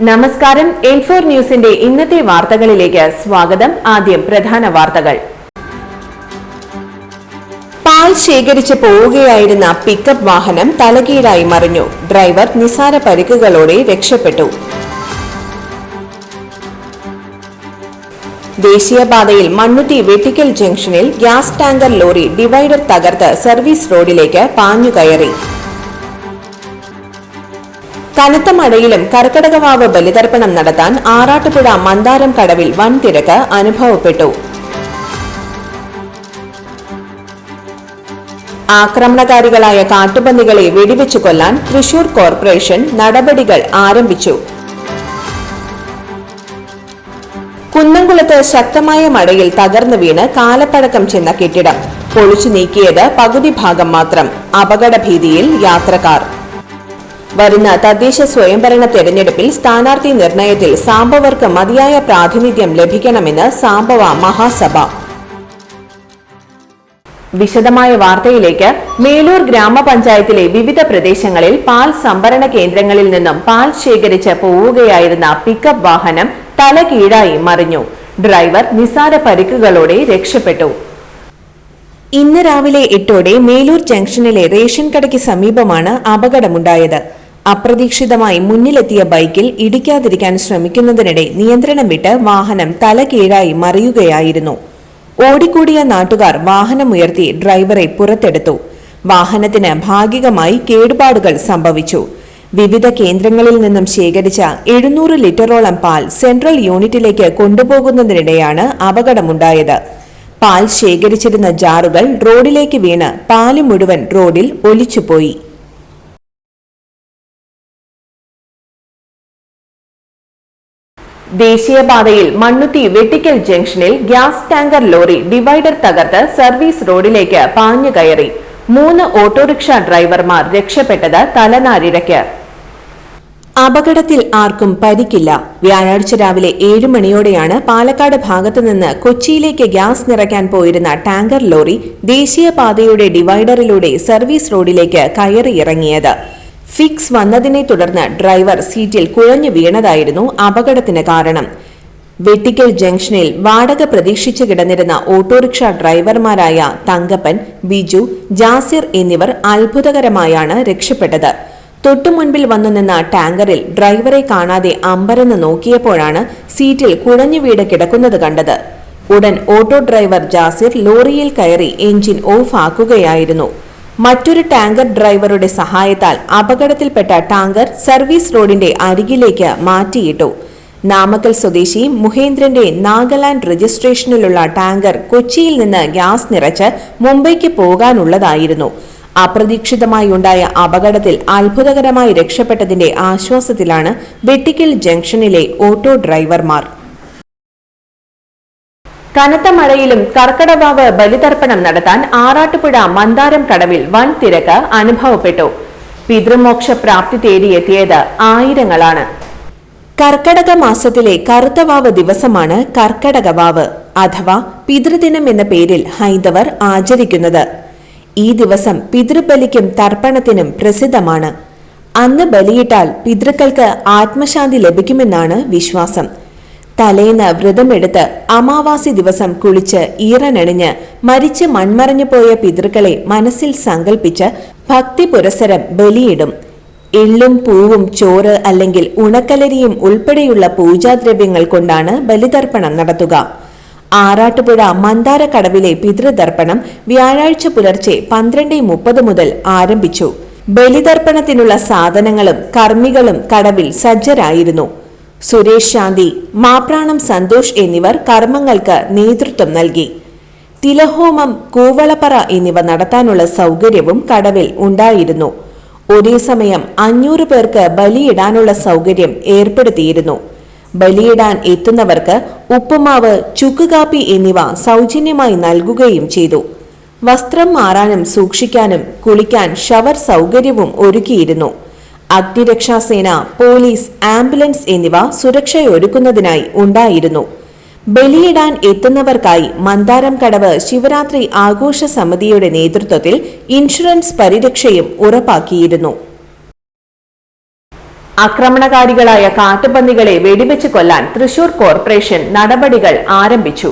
നമസ്കാരം. N4 ന്യൂസിന്റെ ഇന്നത്തെ വാർത്തകളിലേക്ക് സ്വാഗതം. ആദ്യം പ്രധാന വാർത്തകൾ. പാൽ ശേഖരിച്ച് പോവുകയായിരുന്ന പിക്കപ്പ് വാഹനം തലകീഴായി മറിഞ്ഞു. ഡ്രൈവർ നിസാര പരിക്കുകളോടെ രക്ഷപ്പെട്ടു. ദേശീയപാതയിൽ മണ്ണുത്തി വെട്ടിക്കൽ ജംഗ്ഷനിൽ ഗ്യാസ് ടാങ്കർ ലോറി ഡിവൈഡർ തകർത്ത് സർവീസ് റോഡിലേക്ക് പാഞ്ഞുകയറി. കനത്ത മഴയിലും കർക്കടകവാവ് ബലിതർപ്പണം നടത്താൻ ആറാട്ടുപുഴ മന്ദാരം കടവിൽ വൻ തിരക്ക് അനുഭവപ്പെട്ടു. ആക്രമണകാരികളായ കാട്ടുപന്നികളെ വെടിവെച്ചു കൊല്ലാൻ തൃശൂർ കോർപ്പറേഷൻ നടപടികൾ ആരംഭിച്ചു. കുന്നംകുളത്ത് ശക്തമായ മഴയിൽ തകർന്നു വീണ് കാലപ്പഴക്കം ചെന്ന കെട്ടിടം പൊളിച്ചു നീക്കിയത് പകുതി ഭാഗം മാത്രം. അപകടഭീതിയിൽ യാത്രക്കാർ. വരുന്ന തദ്ദേശ സ്വയംഭരണ തെരഞ്ഞെടുപ്പിൽ സ്ഥാനാർത്ഥി നിർണയത്തിൽ സാംബവർക്ക് മതിയായ പ്രാതിനിധ്യം ലഭിക്കണമെന്ന് സാംബവ മഹാസഭ. വിശദമായ വാർത്തയിലേക്ക്. മേലൂർ ഗ്രാമപഞ്ചായത്തിലെ വിവിധ പ്രദേശങ്ങളിൽ പാൽ സംഭരണ കേന്ദ്രങ്ങളിൽ നിന്നും പാൽ ശേഖരിച്ച് പോവുകയായിരുന്ന പിക്കപ്പ് വാഹനം തലകീഴായി മറിഞ്ഞു. ഡ്രൈവർ നിസാര പരിക്കുകളോടെ രക്ഷപ്പെട്ടു. ഇന്ന് രാവിലെ 8 മേലൂർ ജംഗ്ഷനിലെ റേഷൻ കടയ്ക്ക് സമീപമാണ് അപകടമുണ്ടായത്. അപ്രതീക്ഷിതമായി മുന്നിലെത്തിയ ബൈക്കിൽ ഇടിക്കാതിരിക്കാൻ ശ്രമിക്കുന്നതിനിടെ നിയന്ത്രണം വിട്ട് വാഹനം തലകീഴായി മറിയുകയായിരുന്നു. ഓടിക്കൂടിയ നാട്ടുകാർ വാഹനമുയർത്തി ഡ്രൈവറെ പുറത്തെടുത്തു. വാഹനത്തിന് ഭാഗികമായി കേടുപാടുകൾ സംഭവിച്ചു. വിവിധ കേന്ദ്രങ്ങളിൽ നിന്നും ശേഖരിച്ച 700 ലിറ്ററോളം പാൽ സെൻട്രൽ യൂണിറ്റിലേക്ക് കൊണ്ടുപോകുന്നതിനിടെയാണ് അപകടമുണ്ടായത്. പാൽ ശേഖരിച്ചിരുന്ന ജാറുകൾ റോഡിലേക്ക് വീണ് പാല് മുഴുവൻ റോഡിൽ ഒലിച്ചുപോയി. ദേശീയപാതയിൽ മണ്ണുത്തി വെട്ടിക്കൽ ജംഗ്ഷനിൽ ഗ്യാസ് ടാങ്കർ ലോറി ഡിവൈഡർ തകർത്ത് സർവീസ് റോഡിലേക്ക് പാഞ്ഞുകയറി. 3 ഓട്ടോറിക്ഷ ഡ്രൈവർമാർ രക്ഷപ്പെട്ടത് തലനാരിഴയ്ക്ക്. അപകടത്തിൽ ആർക്കും പരിക്കില്ല. വ്യാഴാഴ്ച രാവിലെ 7 മണിയോടെയാണ് പാലക്കാട് ഭാഗത്തുനിന്ന് കൊച്ചിയിലേക്ക് ഗ്യാസ് നിറയ്ക്കാൻ പോയിരുന്ന ടാങ്കർ ലോറി ദേശീയപാതയുടെ ഡിവൈഡറിലൂടെ സർവീസ് റോഡിലേക്ക് കയറിയിറങ്ങിയത്. ഫിക്സ് വന്നതിനെ തുടർന്ന് ഡ്രൈവർ സീറ്റിൽ കുഴഞ്ഞു വീണതായിരുന്നു അപകടത്തിന് കാരണം. വെട്ടിക്കൽ ജംഗ്ഷനിൽ വാടക പ്രതീക്ഷിച്ചു കിടന്നിരുന്ന ഓട്ടോറിക്ഷ ഡ്രൈവർമാരായ തങ്കപ്പൻ, ബിജു, ജാസിർ എന്നിവർ അത്ഭുതകരമായാണ് രക്ഷപ്പെട്ടത്. തൊട്ടുമുൻപിൽ വന്നു നിന്ന ടാങ്കറിൽ ഡ്രൈവറെ കാണാതെ അമ്പരന്ന് നോക്കിയപ്പോഴാണ് സീറ്റിൽ കുഴഞ്ഞു വീട് കിടക്കുന്നത് കണ്ടത്. ഉടൻ ഓട്ടോ ഡ്രൈവർ ജാസിർ ലോറിയിൽ കയറി എഞ്ചിൻ ഓഫ് ആക്കുകയായിരുന്നു. മറ്റൊരു ടാങ്കർ ഡ്രൈവറുടെ സഹായത്താൽ അപകടത്തിൽപ്പെട്ട ടാങ്കർ സർവീസ് റോഡിന്റെ അരികിലേക്ക് മാറ്റിയിട്ടു. നാമക്കൽ സ്വദേശി മുഹേന്ദ്രന്റെ നാഗാലാൻഡ് രജിസ്ട്രേഷനിലുള്ള ടാങ്കർ കൊച്ചിയിൽ നിന്ന് ഗ്യാസ് നിറച്ച് മുംബൈക്ക് പോകാനുള്ളതായിരുന്നു. അപ്രതീക്ഷിതമായി ഉണ്ടായ അപകടത്തിൽ അത്ഭുതകരമായി രക്ഷപ്പെട്ടതിന്റെ ആശ്വാസത്തിലാണ് വെട്ടിക്കൽ ജംഗ്ഷനിലെ ഓട്ടോ ഡ്രൈവർമാർ. കനത്ത മഴയിലും കർക്കടവാവ് ബലിതർപ്പണം നടത്താൻ ആറാട്ടുപുഴ മന്ദാരം കടവിൽ വൻ തിരക്ക് അനുഭവപ്പെട്ടു. പിതൃമോക്ഷ പ്രാപ്തി തേടിയെത്തിയത് ആയിരങ്ങളാണ്. കർക്കടക മാസത്തിലെ കറുത്തവാവ് ദിവസമാണ് കർക്കടകവാവ് അഥവാ പിതൃദിനം എന്ന പേരിൽ ഹൈന്ദവർ ആചരിക്കുന്നത്. ഈ ദിവസം പിതൃബലിക്കും തർപ്പണത്തിനും പ്രസിദ്ധമാണ്. അന്ന് ബലിയിട്ടാൽ പിതൃക്കൾക്ക് ആത്മശാന്തി ലഭിക്കുമെന്നാണ് വിശ്വാസം. തലേന്ന് വ്രതമെടുത്ത് അമാവാസി ദിവസം കുളിച്ച് ഈറനണിഞ്ഞ് മരിച്ച് മൺമറഞ്ഞു പോയ പിതൃക്കളെ മനസ്സിൽ സങ്കൽപ്പിച്ച് ഭക്തി പുരസരം ബലിയിടും. എള്ളും പൂവും ചോറ് അല്ലെങ്കിൽ ഉണക്കലരിയും ഉൾപ്പെടെയുള്ള പൂജാദ്രവ്യങ്ങൾ കൊണ്ടാണ് ബലിതർപ്പണം നടത്തുക. ആറാട്ടുപുഴ മന്ദാരക്കടവിലെ പിതൃതർപ്പണം വ്യാഴാഴ്ച പുലർച്ചെ 12:30 മുതൽ ആരംഭിച്ചു. ബലിതർപ്പണത്തിനുള്ള സാധനങ്ങളും കർമ്മികളും കടവിൽ സജ്ജരായിരുന്നു. സുരേഷ് ശാന്തി, മാപ്രാണം സന്തോഷ് എന്നിവർ കർമ്മങ്ങൾക്ക് നേതൃത്വം നൽകി. തിലഹോമം, കൂവളപ്പറ എന്നിവ നടത്താനുള്ള സൗകര്യവും കടവിൽ ഉണ്ടായിരുന്നു. ഒരേ സമയം 500 പേർക്ക് ബലിയിടാനുള്ള സൗകര്യം ഏർപ്പെടുത്തിയിരുന്നു. ബലിയിടാൻ എത്തുന്നവർക്ക് ഉപ്പുമാവ്, ചുക്കുകാപ്പി എന്നിവ സൗജന്യമായി നൽകുകയും ചെയ്തു. വസ്ത്രം മാറാനും സൂക്ഷിക്കാനും കുളിക്കാൻ ഷവർ സൗകര്യവും ഒരുക്കിയിരുന്നു. അഗ്നിരക്ഷാസേന, പോലീസ്, ആംബുലൻസ് എന്നിവ സുരക്ഷയൊരുക്കുന്നതിനായി ഉണ്ടായിരുന്നു. ബലിയിടാൻ എത്തുന്നവർക്കായി മന്ദാരം കടവ് ശിവരാത്രി ആഘോഷ സമിതിയുടെ നേതൃത്വത്തിൽ ഇൻഷുറൻസ് പരിരക്ഷയും ഉറപ്പാക്കിയിരുന്നു. ആക്രമണകാരികളായ കാട്ടുപന്നികളെ വെടിവെച്ച് കൊല്ലാൻ തൃശൂർ കോർപ്പറേഷൻ നടപടികൾ ആരംഭിച്ചു.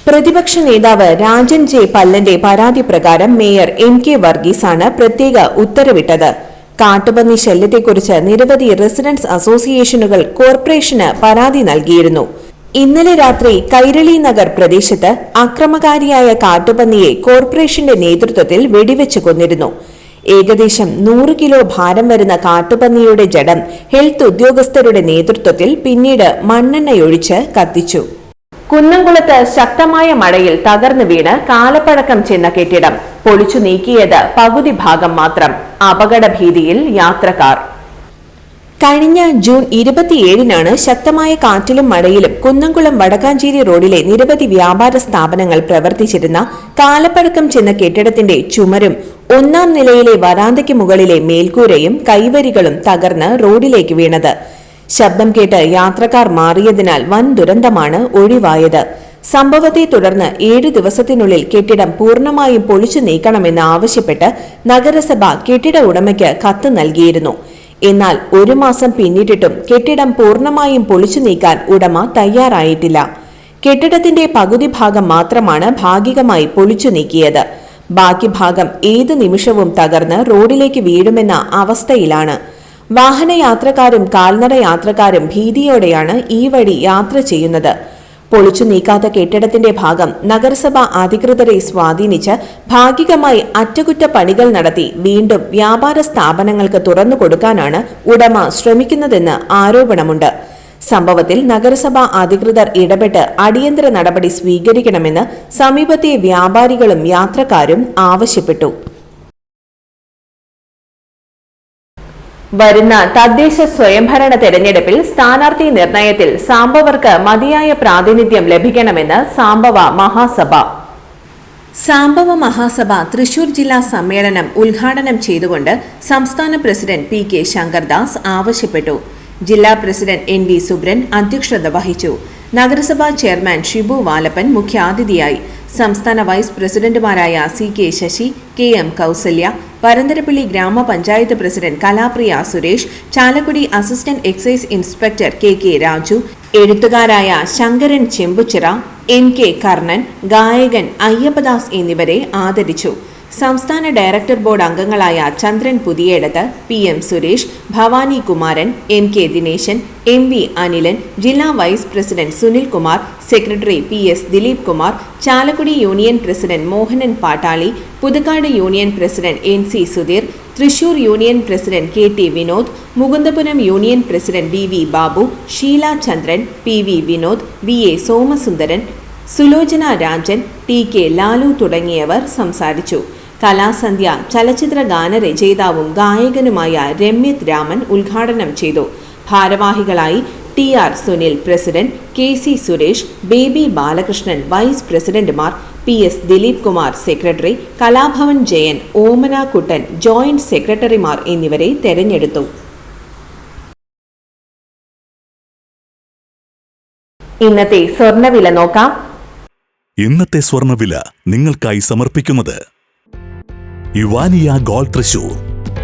പ്രതിപക്ഷ നേതാവ് രാജൻ ജെ പല്ലന്റെ പരാതി പ്രകാരം മേയർ MK വർഗീസാണ് പ്രത്യേക ഉത്തരവിട്ടത്. കാട്ടുപന്നി ശല്യത്തെക്കുറിച്ച് നിരവധി റെസിഡൻസ് അസോസിയേഷനുകൾ കോർപ്പറേഷന് പരാതി നൽകിയിരുന്നു. ഇന്നലെ രാത്രി കൈരളി നഗർ പ്രദേശത്ത് അക്രമകാരിയായ കാട്ടുപന്നിയെ കോർപ്പറേഷന്റെ നേതൃത്വത്തിൽ വെടിവെച്ച് കൊന്നിരുന്നു. ഏകദേശം 100 കിലോ ഭാരം വരുന്ന കാട്ടുപന്നിയുടെ ജഡം ഹെൽത്ത് ഉദ്യോഗസ്ഥരുടെ നേതൃത്വത്തിൽ പിന്നീട് മണ്ണെണ്ണയൊഴിച്ച് കത്തിച്ചു. കുന്നംകുളത്ത് ശക്തമായ മഴയിൽ തകർന്നു വീണ് കാലപ്പഴക്കം ചെന്ന കെട്ടിടം പൊളിച്ചു നീക്കിയത് പകുതി ഭാഗം മാത്രം. അപകടഭീതിയിൽ യാത്രക്കാർ. കഴിഞ്ഞ ജൂൺ 27-നാണ് ശക്തമായ കാറ്റിലും മഴയിലും കുന്നംകുളം വടക്കാഞ്ചേരി റോഡിലെ നിരവധി വ്യാപാര സ്ഥാപനങ്ങൾ പ്രവർത്തിച്ചിരുന്ന കാലപ്പഴക്കം ചെന്ന കെട്ടിടത്തിന്റെ ചുമരും 1-ാം നിലയിലെ വരാന്തയ്ക്ക് മുകളിലെ മേൽക്കൂരയും കൈവരികളും തകർന്ന് റോഡിലേക്ക് വീണത്. ശബ്ദം കേട്ട് യാത്രക്കാർ മാറിയതിനാൽ വൻ ദുരന്തമാണ് ഒഴിവായത്. സംഭവത്തെ തുടർന്ന് 7 ദിവസത്തിനുള്ളിൽ കെട്ടിടം പൂർണ്ണമായും പൊളിച്ചു നീക്കണമെന്ന് ആവശ്യപ്പെട്ട് നഗരസഭ കെട്ടിട ഉടമയ്ക്ക് കത്ത് നൽകിയിരുന്നു. എന്നാൽ 1 മാസം പിന്നിട്ടിട്ടും കെട്ടിടം പൂർണ്ണമായും പൊളിച്ചു നീക്കാൻ ഉടമ തയ്യാറായിട്ടില്ല. കെട്ടിടത്തിന്റെ പകുതി ഭാഗം മാത്രമാണ് ഭാഗികമായി പൊളിച്ചു നീക്കിയത്. ബാക്കി ഭാഗം ഏത് നിമിഷവും തകർന്ന് റോഡിലേക്ക് വീഴുമെന്ന അവസ്ഥയിലാണ്. വാഹനയാത്രക്കാരും കാൽനട യാത്രക്കാരും ഭീതിയോടെയാണ് ഈ വഴി യാത്ര ചെയ്യുന്നത്. പൊളിച്ചു നീക്കാത്ത കെട്ടിടത്തിന്റെ ഭാഗം നഗരസഭ അധികൃതരെ സ്വാധീനിച്ച് ഭാഗികമായി അറ്റകുറ്റപ്പണികൾ നടത്തി വീണ്ടും വ്യാപാര സ്ഥാപനങ്ങൾക്ക് തുറന്നു കൊടുക്കാനാണ് ഉടമ ശ്രമിക്കുന്നതെന്ന് ആരോപണമുണ്ട്. സംഭവത്തിൽ നഗരസഭ അധികൃതർ ഇടപെട്ട് അടിയന്തര നടപടി സ്വീകരിക്കണമെന്ന് സമീപത്തെ വ്യാപാരികളും യാത്രക്കാരും ആവശ്യപ്പെട്ടു. വരുന്ന തദ്ദേശ സ്വയംഭരണ തെരഞ്ഞെടുപ്പിൽ സ്ഥാനാർത്ഥി നിർണയത്തിൽ സാംബവർക്ക് മതിയായ പ്രാതിനിധ്യം ലഭിക്കണമെന്ന് സാംബവ മഹാസഭ. സാംബവ മഹാസഭ തൃശൂർ ജില്ലാ സമ്മേളനം ഉദ്ഘാടനം ചെയ്തുകൊണ്ട് സംസ്ഥാന പ്രസിഡന്റ് PK ശങ്കർദാസ് ആവശ്യപ്പെട്ടു. ജില്ലാ പ്രസിഡന്റ് NV സുബ്രൻ അധ്യക്ഷത വഹിച്ചു. നഗരസഭാ ചെയർമാൻ ഷിബു വാലപ്പൻ മുഖ്യാതിഥിയായി. സംസ്ഥാന വൈസ് പ്രസിഡന്റുമാരായ CK ശശി, KM കൗസല്യ, പരന്തരപ്പള്ളി ഗ്രാമപഞ്ചായത്ത് president Kalapriya Suresh, Chalakudy assistant excise inspector KK Raju, എഴുത്തുകാരായ ശങ്കരൻ ചെമ്പുച്ചിറ, NK കർണൻ, ഗായകൻ അയ്യപ്പദാസ് എന്നിവരെ ആദരിച്ചു. സംസ്ഥാന ഡയറക്ടർ ബോർഡ് അംഗങ്ങളായ ചന്ദ്രൻ Puthiyedath, PM Suresh, Bhavani Kumaran, MK Dineshan, MV Anilan, ജില്ലാ vice president Sunil Kumar, secretary PS Dileep Kumar, Chalakudy union president Mohanan Pattali, Puthukkad union president NC Sudheer, Thrissur union president KT Vinod, Mukundapuram union president BV Babu, Sheela Chandran, PV Vinod, VA Somasundaran, Sulochana Rajan, TK Lalu തുടങ്ങിയവർ സംസാരിച്ചു. കലാസന്ധ്യ ചലച്ചിത്ര ഗാനരചയിതാവും ഗായകനുമായ രമ്യത് രാമൻ ഉദ്ഘാടനം ചെയ്തു. ഭാരവാഹികളായി TR Sunil president, KC Suresh, Baby Balakrishnan vice പ്രസിഡന്റുമാർ, PS Dileep Kumar secretary, Kalabhavan Jayan, Omana Kuttan joint സെക്രട്ടറിമാർ എന്നിവരെ തെരഞ്ഞെടുത്തു. ഇന്നത്തെ സ്വർണ്ണവില നോക്കാം. ഇന്നത്തെ സ്വർണ്ണവില നിങ്ങൾക്കായി സമർപ്പിക്കുന്നത് ഇവാനിയ ഗോൾഡ് തൃശൂർ.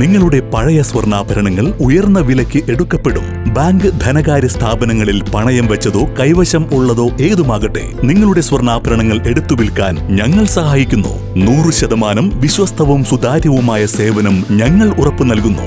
നിങ്ങളുടെ പഴയ സ്വർണ്ണാഭരണങ്ങൾ ഉയർന്ന വിലയ്ക്ക് എടുക്കപ്പെടും. ബാങ്ക്, ധനകാര്യ സ്ഥാപനങ്ങളിൽ പണയം വെച്ചതോ കൈവശം ഉള്ളതോ ഏതുമാകട്ടെ, നിങ്ങളുടെ സ്വർണ്ണാഭരണങ്ങൾ എടുത്തു വിൽക്കാൻ ഞങ്ങൾ സഹായിക്കുന്നു. 100% വിശ്വസ്തവും സുതാര്യവുമായ സേവനം ഞങ്ങൾ ഉറപ്പു നൽകുന്നു.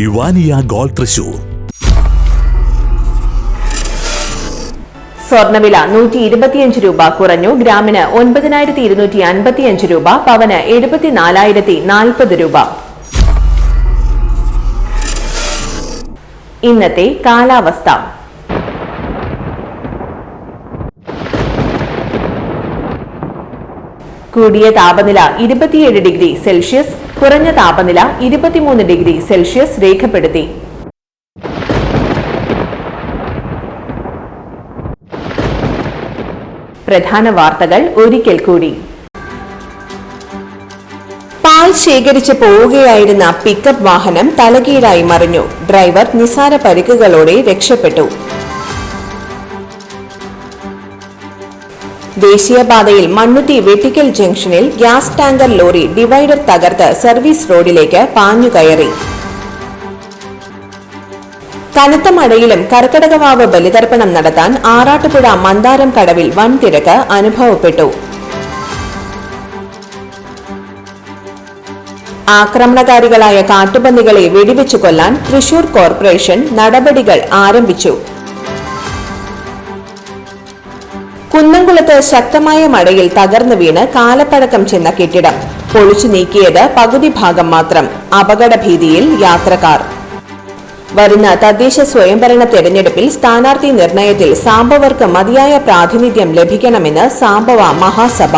ഇവാനിയ ഗോൾഡ് തൃശൂർ. സ്വർണ്ണവില 125 രൂപ കുറഞ്ഞു. ഗ്രാമിന് 9255 രൂപ, പവന് 74,040 രൂപ. ഇന്നത്തെ കാലാവസ്ഥ. കൂടിയ താപനില 27 ഡിഗ്രി സെൽഷ്യസ്, കുറഞ്ഞ താപനില 23 ഡിഗ്രി സെൽഷ്യസ് രേഖപ്പെടുത്തി. പ്രധാന വാർത്തകൾ ഒരിക്കൽ കൂടി. പാൽ ശേഖരിച്ച് പോവുകയായിരുന്ന പിക്കപ്പ് വാഹനം തലകീഴായി മറിഞ്ഞു. ഡ്രൈവർ നിസാര പരിക്കുകളോടെ രക്ഷപ്പെട്ടു. ദേശീയപാതയിൽ മണ്ണുത്തി വെട്ടിക്കൽ ജംഗ്ഷനിൽ ഗ്യാസ് ടാങ്കർ ലോറി ഡിവൈഡർ തകർത്ത് സർവീസ് റോഡിലേക്ക് പാഞ്ഞുകയറി. കനത്ത മഴയിലും കർക്കടകവാവ് ബലിതർപ്പണം നടത്താൻ ആറാട്ടുപുഴ മന്ദാരം കടവിൽ വൻ തിരക്ക് അനുഭവപ്പെട്ടു. ആക്രമണകാരികളായ കാട്ടുപന്നികളെ വെടിവെച്ചു കൊല്ലാൻ തൃശൂർ കോർപ്പറേഷൻ നടപടികൾ ആരംഭിച്ചു. കുന്നംകുളത്ത് ശക്തമായ മഴയിൽ തകർന്നു വീണ് കാലപ്പഴക്കം ചെന്ന കെട്ടിടം പൊളിച്ചു നീക്കിയത് പകുതി ഭാഗം മാത്രം. അപകടഭീതിയിൽ യാത്രക്കാർ. വരുന്ന തദ്ദേശ സ്വയംഭരണ തെരഞ്ഞെടുപ്പിൽ സ്ഥാനാർത്ഥി നിർണയത്തിൽ സാംബവർക്ക് മതിയായ പ്രാതിനിധ്യം ലഭിക്കണമെന്ന് സാംബവ മഹാസഭ.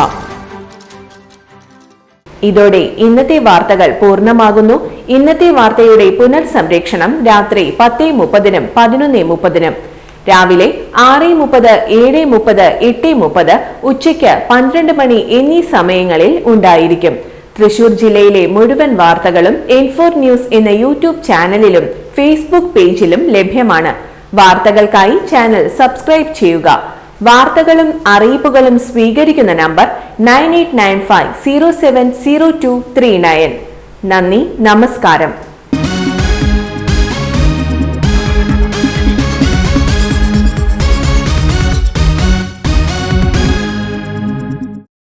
ഇതോടെ ഇന്നത്തെ വാർത്തകൾ പൂർണ്ണമാകുന്നു. ഇന്നത്തെ വാർത്തയുടെ പുനർസംപ്രേക്ഷണം രാത്രി 10:30-നും 11:30-നും, രാവിലെ 6:30, 7:30, 8:30, ഉച്ചയ്ക്ക് 12 മണി എന്നീ സമയങ്ങളിൽ ഉണ്ടായിരിക്കും. തൃശൂർ ജില്ലയിലെ മുഴുവൻ വാർത്തകളും N4 ന്യൂസ് എന്ന യൂട്യൂബ് ചാനലിലും ഫേസ്ബുക്ക് പേജിലും ലഭ്യമാണ്. വാർത്തകൾക്കായി ചാനൽ സബ്സ്ക്രൈബ് ചെയ്യുക. വാർത്തകളും അറിയിപ്പുകളും സ്വീകരിക്കുന്ന നമ്പർ 9895070239. നന്ദി, നമസ്കാരം.